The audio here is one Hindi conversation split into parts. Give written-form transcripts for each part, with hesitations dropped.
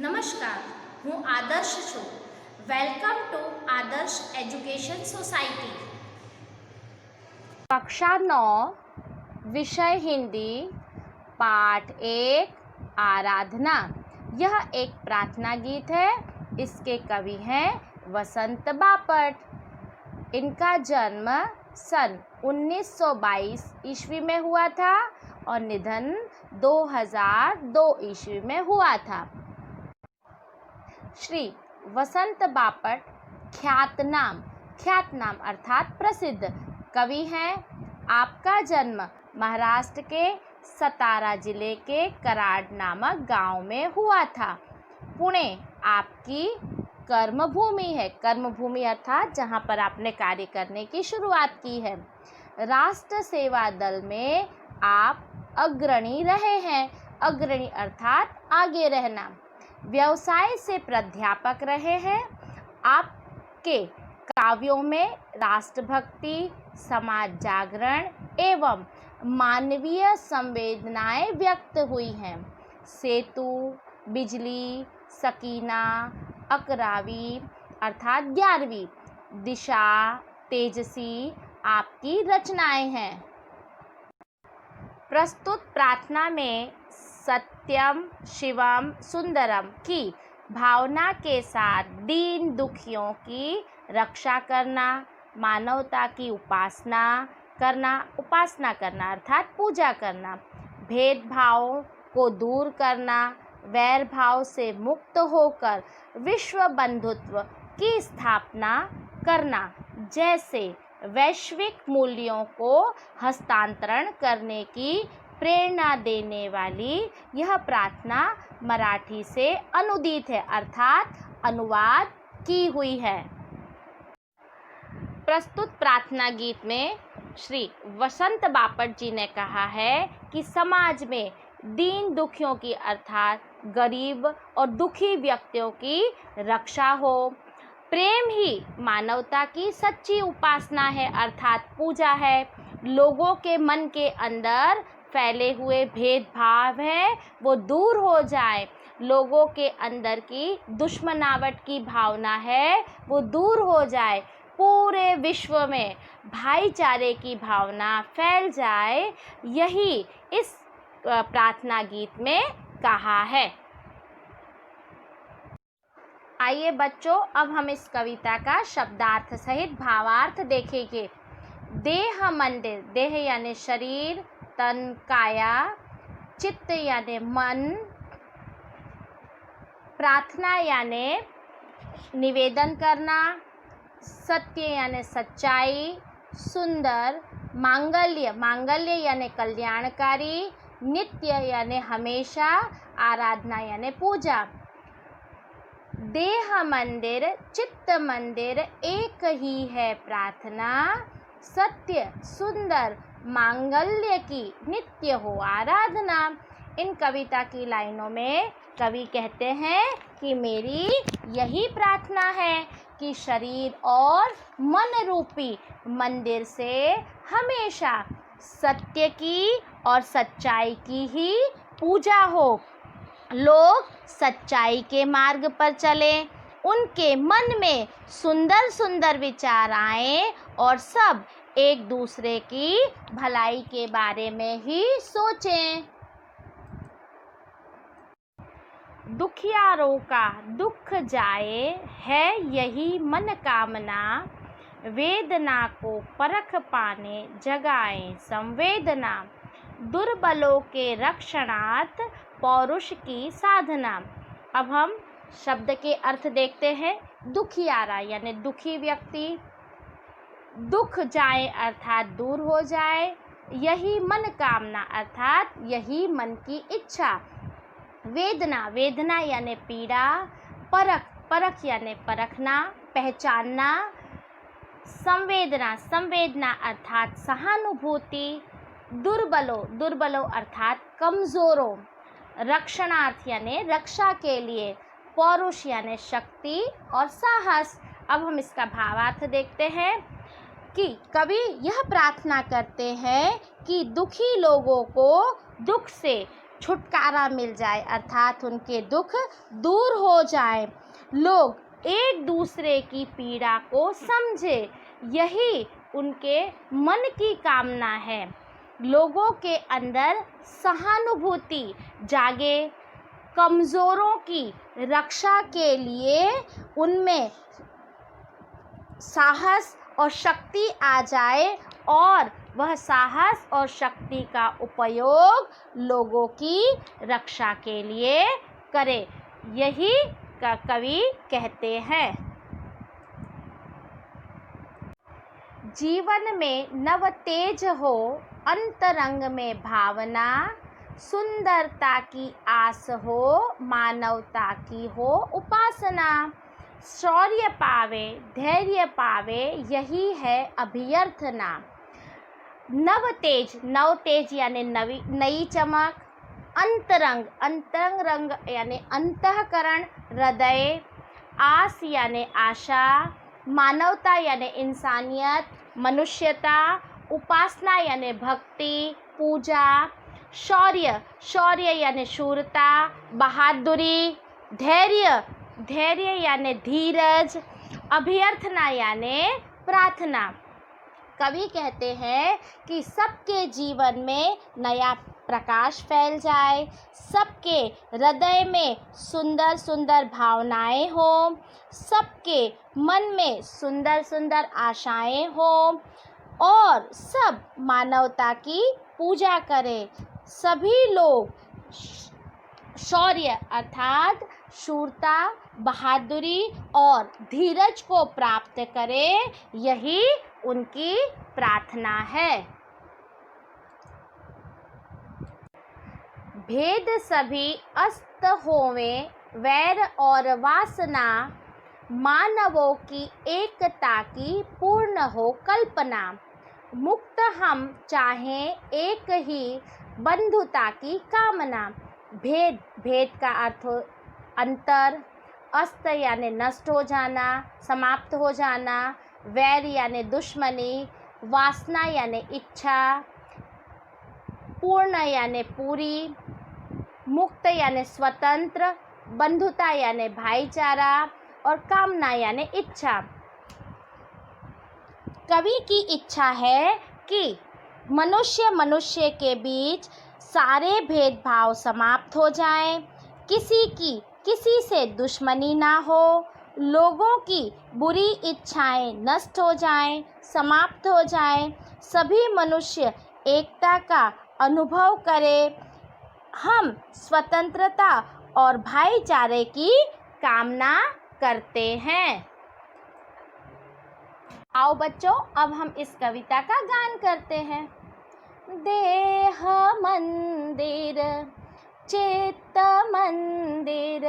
નમસ્કાર, હું આદર્શ છું. વેલકમ ટુ આદર્શ એજ્યુકેશન સોસાયટી. कक्षा 9 विषय हिंदी पाठ 1 आराधना। यह एक प्रार्थना गीत है। इसके कवि हैं वसंत बापट। इनका जन्म सन 1922 ईस्वी में हुआ था और निधन 2002 ईस्वी में हुआ था। श्री वसंत बापट ख्यातनाम अर्थात प्रसिद्ध कवि हैं। आपका जन्म महाराष्ट्र के सतारा जिले के कराड नामक गांव में हुआ था। पुणे आपकी कर्मभूमि है। कर्मभूमि अर्थात जहां पर आपने कार्य करने की शुरुआत की है। राष्ट्र सेवा दल में आप अग्रणी रहे हैं। अग्रणी अर्थात आगे रहना। व्यवसाय से प्राध्यापक रहे हैं। आपके काव्यों में राष्ट्रभक्ति, समाज जागरण एवं मानवीय संवेदनाएं व्यक्त हुई हैं। सेतु, बिजली, सकीना, अकरावी अर्थात 11वीं, दिशा, तेजसी आपकी रचनाएं हैं। प्रस्तुत प्रार्थना में सत्यम शिवम सुंदरम की भावना के साथ दीन दुखियों की रक्षा करना, मानवता की उपासना करना अर्थात पूजा करना, भेदभावों को दूर करना, वैर भाव से मुक्त होकर विश्व बंधुत्व की स्थापना करना जैसे वैश्विक मूल्यों को हस्तांतरण करने की प्रेरणा देने वाली यह प्रार्थना मराठी से अनुदित है अर्थात अनुवाद की हुई है। प्रस्तुत प्रार्थना गीत में श्री वसंत बापट जी ने कहा है कि समाज में दीन दुखियों की अर्थात गरीब और दुखी व्यक्तियों की रक्षा हो। प्रेम ही मानवता की सच्ची उपासना है अर्थात पूजा है। लोगों के मन के अंदर फैले हुए भेदभाव है वो दूर हो जाए। लोगों के अंदर की दुश्मनावट की भावना है वो दूर हो जाए। पूरे विश्व में भाईचारे की भावना फैल जाए, यही इस प्रार्थना गीत में कहा है। आइए बच्चों, अब हम इस कविता का शब्दार्थ सहित भावार्थ देखेंगे। देह मंदिर, देह यानी शरीर, तन काया, चित्त यानी मन, प्रार्थना यानी निवेदन करना, सत्य यानी सच्चाई, सुंदर, मांगल्य यानी कल्याणकारी, नित्य यानी हमेशा, आराधना यानी पूजा। देह मंदिर चित्त मंदिर एक ही है प्रार्थना, सत्य सुंदर मांगल्य की नित्य हो आराधना। इन कविता की लाइनों में कवि कहते हैं कि मेरी यही प्रार्थना है कि शरीर और मन रूपी मंदिर से हमेशा सत्य की और सच्चाई की ही पूजा हो। लोग सच्चाई के मार्ग पर चलें, उनके मन में सुंदर सुंदर विचार आएं और सब एक दूसरे की भलाई के बारे में ही सोचें। दुखियारों का दुख जाए है यही मन कामना, वेदना को परख पाने जगाएं संवेदना, दुर्बलों के रक्षणार्थ पौरुष की साधना। अब हम शब्द के अर्थ देखते हैं। दुखियारा यानी दुखी व्यक्ति, दुख जाए अर्थात दूर हो जाए, यही मन कामना अर्थात यही मन की इच्छा, वेदना यानी पीड़ा, परख यानी परखना पहचानना, संवेदना अर्थात सहानुभूति, दुर्बलों अर्थात कमज़ोरों, रक्षणार्थ यानी रक्षा के लिए, पौरुष यानी शक्ति और साहस। अब हम इसका भावार्थ देखते हैं कि कवि यह प्रार्थना करते हैं कि दुखी लोगों को दुख से छुटकारा मिल जाए, अर्थात उनके दुख दूर हो जाए। लोग एक दूसरे की पीड़ा को समझे, यही उनके मन की कामना है। लोगों के अंदर सहानुभूति जागे, कमज़ोरों की रक्षा के लिए उनमें साहस और शक्ति आ जाए और वह साहस और शक्ति का उपयोग लोगों की रक्षा के लिए करे, यही कवि कहते हैं। जीवन में नव तेज हो, अंतरंग में भावना, सुंदरता की आस हो, मानवता की हो उपासना। शौर्य पावे, धैर्य पावे, यही है अभ्यर्थना। नव तेज यानी नई चमक, अंतरंग रंग यानी अंतःकरण, हृदय, आस यानी आशा, मानवता यानी इंसानियत, मनुष्यता, उपासना यानी भक्ति, पूजा, शौर्य यानी शूरता, बहादुरी, धैर्य यानी धीरज, अभ्यर्थना यानी प्रार्थना। कवि कहते हैं कि सबके जीवन में नया प्रकाश फैल जाए, सबके हृदय में सुंदर सुंदर भावनाएं हो, सबके मन में सुंदर सुंदर आशाएं हो और सब मानवता की पूजा करें। सभी लोग शौर्य अर्थात शूरता, बहादुरी और धीरज को प्राप्त करें, यही उनकी प्रार्थना है। भेद सभी अस्त होवें, वैर और वासना, मानवों की एकता की पूर्ण हो कल्पना। मुक्त हम चाहें, एक ही बंधुता की कामना। भेद का अर्थ अंतर, अस्त यानी नष्ट हो जाना, समाप्त हो जाना, वैर यानी दुश्मनी, वासना यानी इच्छा, पूर्ण यानी पूरी, मुक्त यानी स्वतंत्र, बंधुता यानी भाईचारा और कामना यानी इच्छा। कवि की इच्छा है कि मनुष्य के बीच सारे भेदभाव समाप्त हो जाएं, किसी से दुश्मनी ना हो, लोगों की बुरी इच्छाएं नष्ट हो जाएं, समाप्त हो जाएं, सभी मनुष्य एकता का अनुभव करें। हम स्वतंत्रता और भाईचारे की कामना करते हैं। आओ बच्चों, अब हम इस कविता का गान करते हैं। देह मंदिर चित्त मंदिर,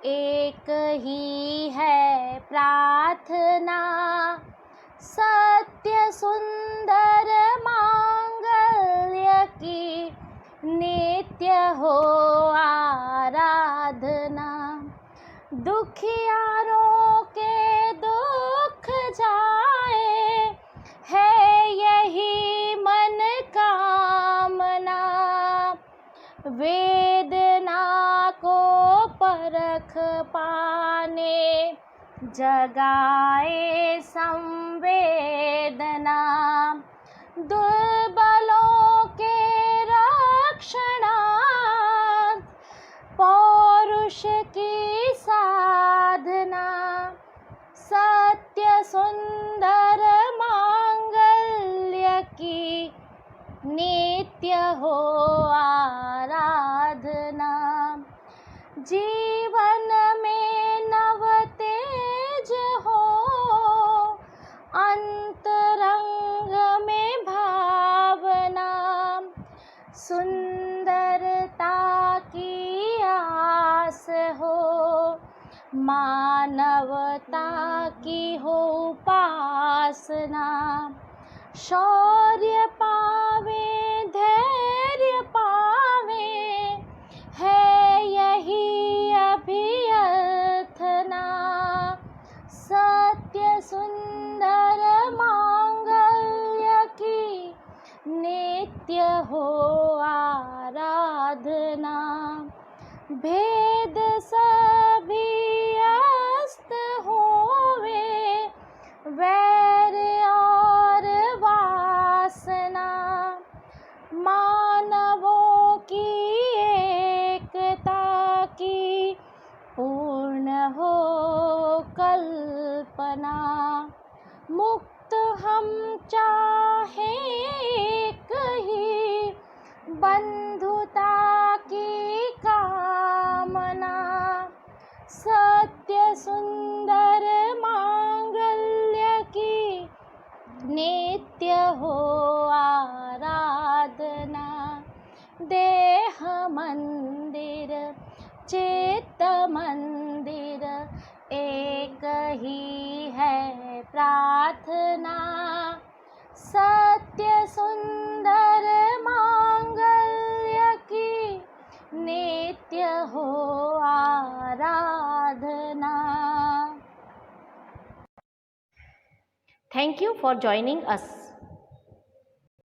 एक ही है प्रार्थना, सत्य सुंदर मांगल्य की नित्य हो आराधना। दुखियारों के दुख जाए, है यही मन कामना, वेदना को परख पाने, जगाए संवेदना। दुर्बलों के रक्षणार्थ, पौरुष की साधना, सत्य सुंदर मांगल्य की नित्य हो आराधना। जीवन में नव तेज हो, अंतरंग में भावना, सुंदरता की आस हो, मानवता की हो उपासना। शौर्य पावे, धैर्य पावे, है यही अभ्यर्थना, सत्य सुंदर मांगल्य की नित्य हो आराधना। अपना। मुक्त हम चाहे कहीं बंधुता की कामना। सत्य सुंदर मांगल्य की नित्य हो आराधना। देह मंदिर चित्त मंदिर एक ही है प्रार्थना। सत्य सुंदर मांगल्य की नित्य हो आराधना। Thank you for joining us.